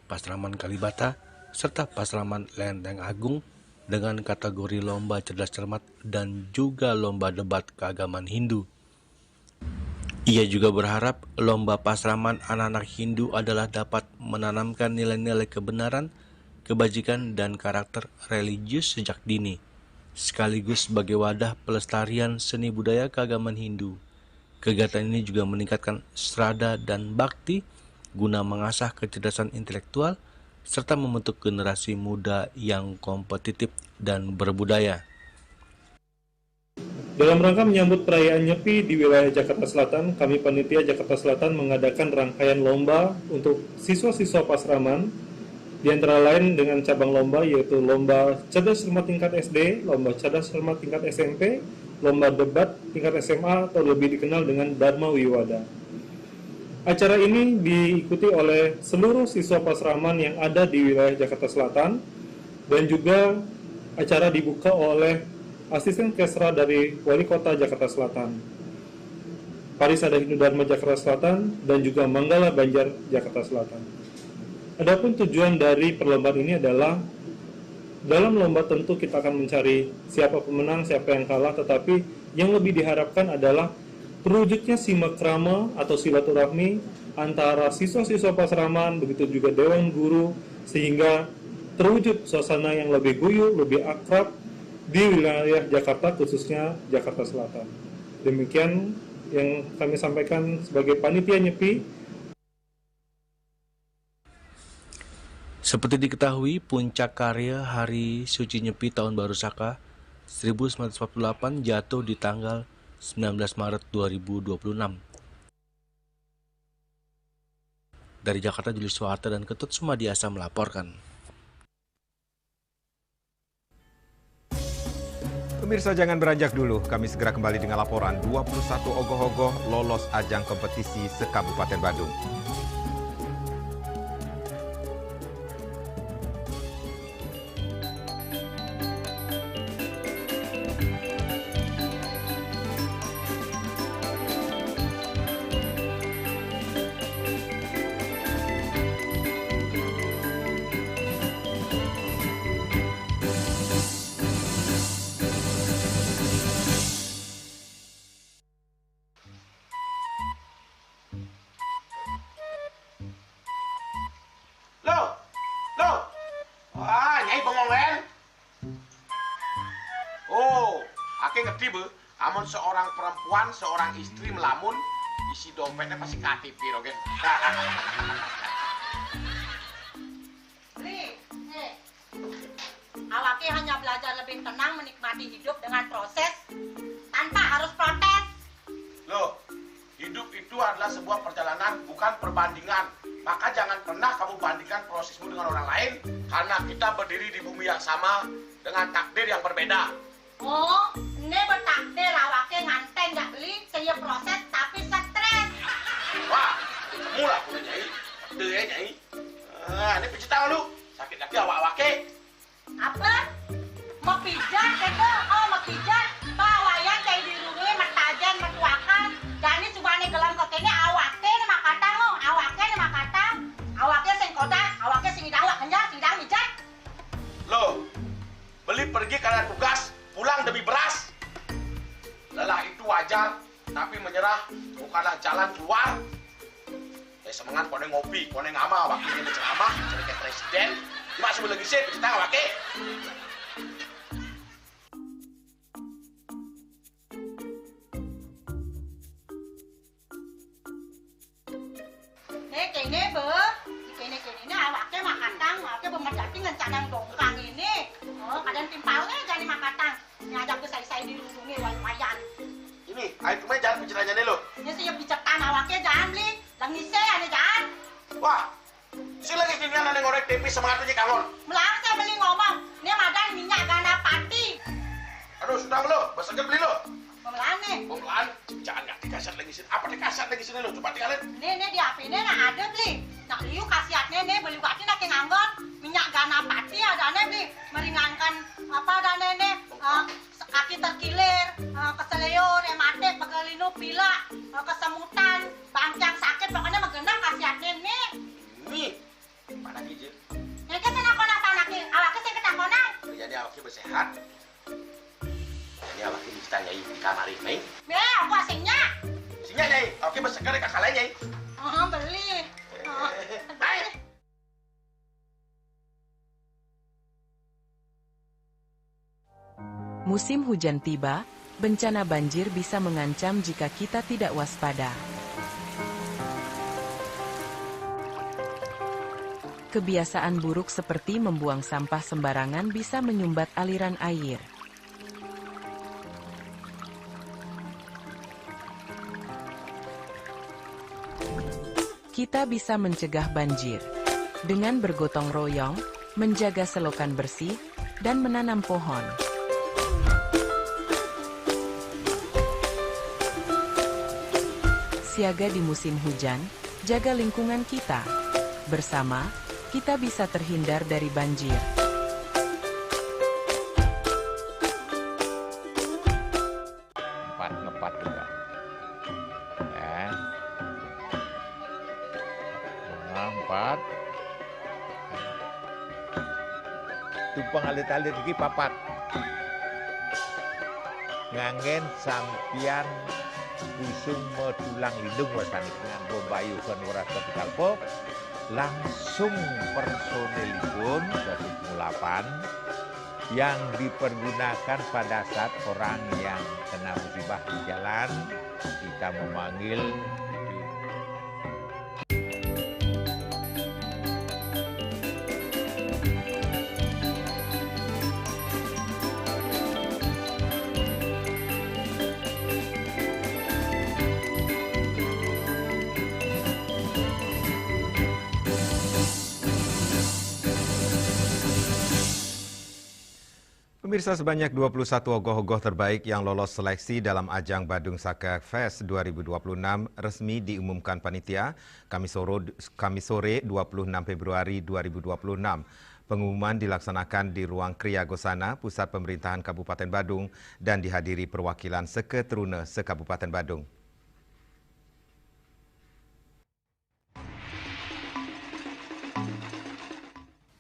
Pasraman Kalibata, serta Pasraman Lenteng Agung dengan kategori lomba cerdas cermat dan juga lomba debat keagamaan Hindu. Ia juga berharap lomba pasraman anak-anak Hindu adalah dapat menanamkan nilai-nilai kebenaran, kebajikan, dan karakter religius sejak dini, sekaligus sebagai wadah pelestarian seni budaya keagamaan Hindu. Kegiatan ini juga meningkatkan strada dan bakti guna mengasah kecerdasan intelektual serta membentuk generasi muda yang kompetitif dan berbudaya. Dalam rangka menyambut perayaan Nyepi di wilayah Jakarta Selatan, kami Panitia Jakarta Selatan mengadakan rangkaian lomba untuk siswa-siswa Pasraman, di antara lain dengan cabang lomba yaitu Lomba Cerdas Cermat tingkat SD, Lomba Cerdas Cermat tingkat SMP, Lomba Debat tingkat SMA atau lebih dikenal dengan Dharma Wiwada. Acara ini diikuti oleh seluruh siswa Pasraman yang ada di wilayah Jakarta Selatan dan juga acara dibuka oleh Asisten Kesra dari Wali Kota Jakarta Selatan, Parisada Hindu Dharma Jakarta Selatan, dan juga Manggala Banjar Jakarta Selatan. Adapun tujuan dari perlombaan ini adalah, dalam lomba tentu kita akan mencari siapa pemenang, siapa yang kalah, tetapi yang lebih diharapkan adalah terwujudnya simakrama atau silaturahmi antara siswa-siswa Pasraman, begitu juga Dewan Guru, sehingga terwujud suasana yang lebih guyup, lebih akrab, di wilayah Jakarta, khususnya Jakarta Selatan. Demikian yang kami sampaikan sebagai Panitia Nyepi. Seperti diketahui, puncak karya Hari Suci Nyepi Tahun Baru Saka 1948 jatuh di tanggal 19 Maret 2026. Dari Jakarta, Julius Soeharto dan Ketut Sumadiasa melaporkan. Pemirsa jangan beranjak dulu, kami segera kembali dengan laporan 21 ogoh-ogoh lolos ajang kompetisi se-Kabupaten Badung. Amun seorang perempuan, seorang istri melamun, isi dompetnya pasti KTP, Rogen. Li, awaknya hanya belajar lebih tenang menikmati hidup dengan proses tanpa harus protes. Loh, hidup itu adalah sebuah perjalanan, bukan perbandingan. Maka jangan pernah kamu bandingkan prosesmu dengan orang lain, karena kita berdiri di bumi yang sama dengan takdir yang berbeda. Oh, ini bertakdir awaknya nganten nggak beli, saya proses tapi stres. Wah, kamu lah punya Nyai. Betul ya Nyai. Ini pijat tangan lu. Sakit lagi awak-awaknya. Apa? Mau pijat itu? Oh, mau pijat. Bawayan kayak dirungi, matajan, mertuakan. Dan ini cuma nih gelam kotenya awaknya nih makatang lo. Awaknya nih makatang. Awaknya sing kodak, awaknya sing hidang wakenya, sing hidang mijat. Loh, beli pergi karena tugas, pulang demi beras. Lelah itu wajar, tapi menyerah bukanlah jalan keluar. Semangat kone ngopi, kone ngama, wakilnya berceramah, jadi kayak presiden. Cuma sebelum lagi sih, kita nggak pakai. Kene be, kene awaknya makatang, awaknya bermedati ngencadang dongkang ini. Oh, kadang timpalnya jadi makatang. Ngajak saya dilindungi wayan. Ini, ayo kemana jalan bicaranya nih lo? Ini siap bicetan awaknya jangan beli, lagi saya nih jangan. Wah, si lagi gini nane ngorek tempe semangatnya kangon. Melang saya beli ngomong, ini madan minyak ganda pati. Aduh, sudah lo, besoknya beli lo. Melang nih. Melang, jangan nggak dikasat lagi sini. Apa dikasat lagi sini lo? Coba tinggalin. Ini di HP ini ada beli. Nak liu kasihatnya nih beli waktu nak nganggon minyak ganda pati ada nih beli meringankan apa ada nih kaki terkilir, keseleyor, rematik, pegelinu, pila, kesemutan, bangkang sakit, pokoknya menggenang kasihatnya nih. Nih, mana gijil? Ini kan senang-senang anaknya, awaknya saya ketakonan. Jadi awaknya bersehat. Jadi awaknya bisa Nyai di kamar ini. Aku asingnya. Asingnya Nyai, awaknya bersegar ke kakak Nyai. Beli. Baik. Musim hujan tiba, bencana banjir bisa mengancam jika kita tidak waspada. Kebiasaan buruk seperti membuang sampah sembarangan bisa menyumbat aliran air. Kita bisa mencegah banjir dengan bergotong royong, menjaga selokan bersih, dan menanam pohon. Siaga di musim hujan, jaga lingkungan kita. Bersama, kita bisa terhindar dari banjir. Ngepat juga. Empat. Tumpang alit-alit lagi papat. Ngangen sampian usung mau tulang lindung wasanik dengan bombayu kan waras ketikal pop. Langsung personelipun 108 yang dipergunakan pada saat orang yang kena musibah di jalan, kita memanggil Pemirsa, sebanyak 21 ogoh-ogoh terbaik yang lolos seleksi dalam ajang Badung Saka Fest 2026 resmi diumumkan panitia Kamis sore 26 Februari 2026. Pengumuman dilaksanakan di Ruang Kriya Gosana, Pusat Pemerintahan Kabupaten Badung, dan dihadiri perwakilan Seketrune se-Kabupaten Badung.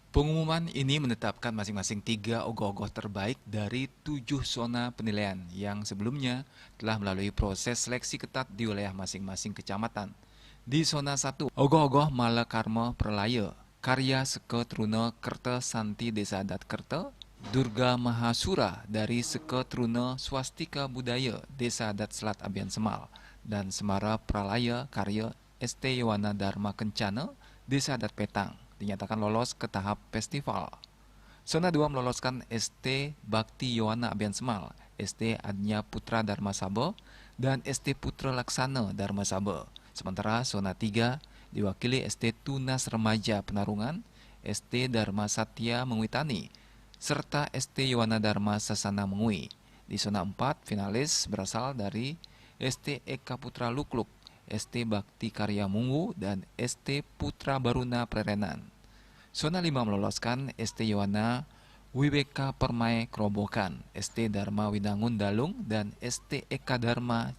Pengumuman ini menetapkan masing-masing 3 ogoh-ogoh terbaik dari 7 zona penilaian yang sebelumnya telah melalui proses seleksi ketat di wilayah masing-masing kecamatan. Di zona 1, ogoh-ogoh Malakarma Perlaya, karya Seketrune Kerta Santi Desa Adat Kerta, Durga Mahasura dari Seketrune Swastika Budaya Desa Adat Selat Abian Semal, dan Semara Pralaya karya ST Yowana Dharma Kencana Desa Adat Petang dinyatakan lolos ke tahap festival. Zona 2 meloloskan ST Bakti Yowana Abian Semal, ST Adnya Putra Dharma Saba, dan ST Putra Laksana Dharma Saba. Sementara zona 3 diwakili ST Tunas Remaja Penarungan, ST Dharma Satya Mengwitani, serta ST Yowana Dharma Sasana Mengui. Di zona 4, finalis berasal dari ST Eka Putra Lukluk, ST Bakti Karya Munggu, dan ST Putra Baruna Prerenan. Zona 5 meloloskan ST Yowana Wibeka Permai Kerobokan, ST Dharma Widangun Dalung, dan ST Eka Dharma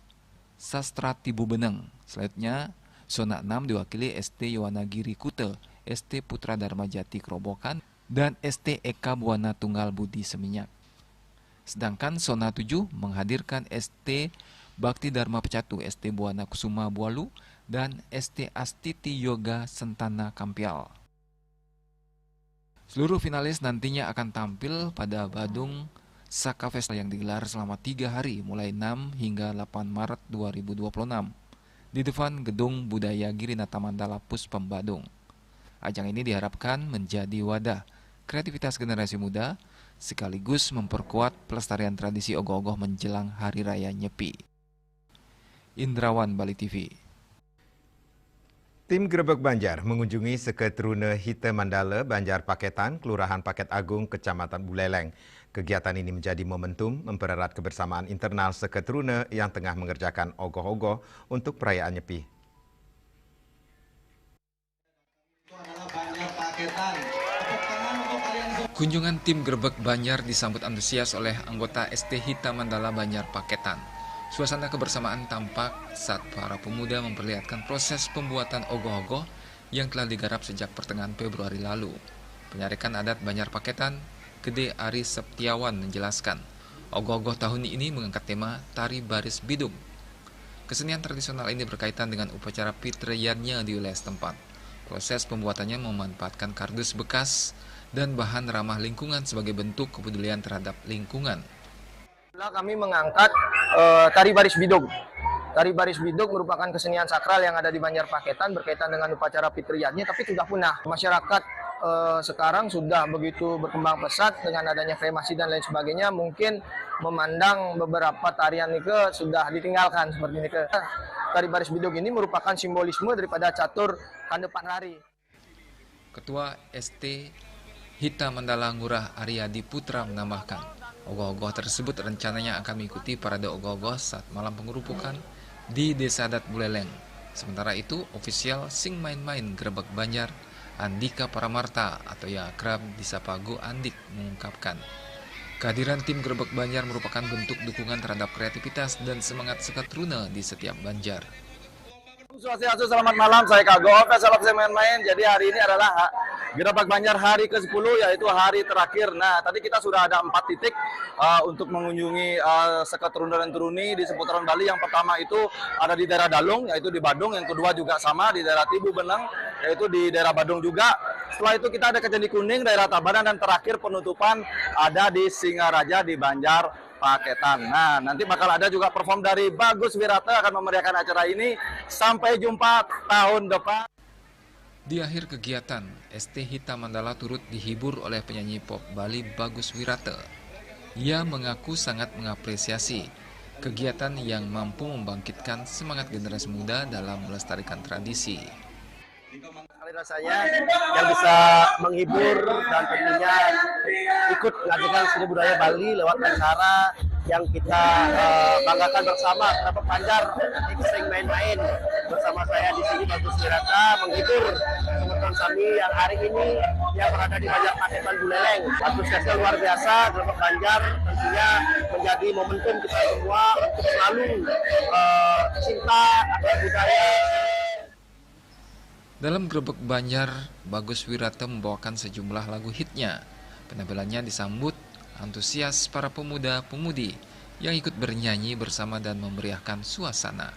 Sastra Tibu Beneng. Selanjutnya, zona 6 diwakili ST Yowana Giri Kute, ST Putra Dharma Jati Kerobokan, dan ST Eka Buana Tunggal Budi Seminyak. Sedangkan zona 7 menghadirkan ST Bakti Dharma Pecatu, ST Buana Kusuma Bualu, dan ST Astiti Yoga Sentana Kampial. Seluruh finalis nantinya akan tampil pada Badung Saka Fest yang digelar selama 3 hari mulai 6 hingga 8 Maret 2026 di depan Gedung Budaya Girinata Mandala Puspem Badung. Ajang ini diharapkan menjadi wadah kreativitas generasi muda sekaligus memperkuat pelestarian tradisi ogoh-ogoh menjelang Hari Raya Nyepi. Indrawan, Bali TV. Tim Grebek Banjar mengunjungi Seketrune Hite Mandala, Banjar Paketan, Kelurahan Paket Agung, Kecamatan Buleleng. Kegiatan ini menjadi momentum mempererat kebersamaan internal Seketrune yang tengah mengerjakan ogoh-ogoh untuk perayaan Nyepi. Kunjungan tim Grebek Banjar disambut antusias oleh anggota ST Hita Mandala Banjar Paketan. Suasana kebersamaan tampak saat para pemuda memperlihatkan proses pembuatan ogoh-ogoh yang telah digarap sejak pertengahan Februari lalu. Penyarekan adat Banjar Paketan, Gede Ari Septiawan menjelaskan, ogoh-ogoh tahun ini mengangkat tema Tari Baris Bidung. Kesenian tradisional ini berkaitan dengan upacara fitriyannya di wilayah setempat. Proses pembuatannya memanfaatkan kardus bekas dan bahan ramah lingkungan sebagai bentuk kepedulian terhadap lingkungan. Kami mengangkat Tari Baris Bidung. Tari Baris Bidung merupakan kesenian sakral yang ada di Banjar Paketan berkaitan dengan upacara fitriyannya, tapi sudah punah. Masyarakat sekarang sudah begitu berkembang pesat dengan adanya kremasi dan lain sebagainya, mungkin memandang beberapa tarian nike sudah ditinggalkan seperti nike. Tari baris bidog ini merupakan simbolisme daripada catur kandepan hari. Ketua ST Hita Mandala Ngurah Aryadi Putra menambahkan, ogoh-ogoh tersebut rencananya akan mengikuti parade ogoh-ogoh saat malam pengerupukan di Desa Adat Buleleng. Sementara itu, ofisial Sing Main-Main Grebek Banjar Andika Paramarta atau yang akrab disapa Go Andik mengungkapkan, kehadiran tim Grebek Banjar merupakan bentuk dukungan terhadap kreativitas dan semangat Sekatruna di setiap Banjar. Swastiastu, selamat malam, saya Kak Go, salam Sing Main-Main. Jadi hari ini adalah Grebek Banjar hari ke-10, yaitu hari terakhir. Nah, tadi kita sudah ada 4 titik untuk mengunjungi Sekatruna dan Turuni di seputaran Bali. Yang pertama itu ada di daerah Dalung, yaitu di Badung. Yang kedua juga sama di daerah Tibu Beneng, yaitu di daerah Badung juga. Setelah itu kita ada ke Candi Kuning, daerah Tabanan, dan terakhir penutupan ada di Singaraja di Banjar Paketan. Nah, nanti bakal ada juga perform dari Bagus Wirata akan memeriahkan acara ini. Sampai jumpa tahun depan. Di akhir kegiatan, ST Hita Mandala turut dihibur oleh penyanyi pop Bali Bagus Wirata. Ia mengaku sangat mengapresiasi kegiatan yang mampu membangkitkan semangat generasi muda dalam melestarikan tradisi. Rasanya yang bisa menghibur dan tentunya ikut menghasilkan seni budaya Bali lewat acara yang kita banggakan bersama, Grebek Banjar Sing Main-Main. Bersama saya di sini Bagus Wirata menghibur teman-teman kami yang hari ini yang berada di Banjar Paketan Buleleng. Antusiasnya luar biasa. Grebek Banjar tentunya menjadi momentum kita semua untuk selalu cinta akan budaya. Dalam Grebek Banjar, Bagus Wirata membawakan sejumlah lagu hitnya. Penampilannya disambut antusias para pemuda-pemudi yang ikut bernyanyi bersama dan memeriahkan suasana.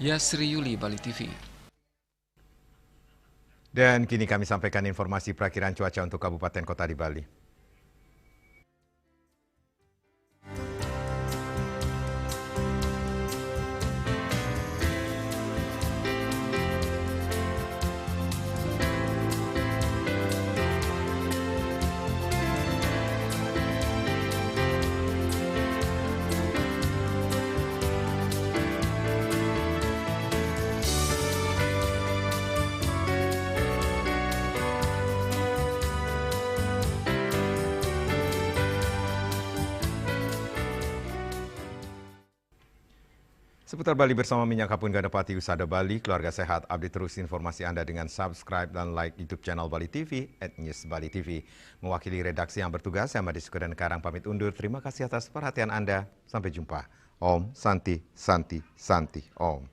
Yasri Yuli, Bali TV. Dan kini kami sampaikan informasi perakiran cuaca untuk kabupaten kota di Bali. Seputar Bali bersama Minyak Kapun Gandapati Usada Bali, keluarga sehat, update terus informasi Anda dengan subscribe dan like YouTube channel Bali TV @newsbali.tv. Mewakili redaksi yang bertugas, saya Madi Sukadan Karang pamit undur. Terima kasih atas perhatian Anda. Sampai jumpa. Om Santi Santi Santi Om.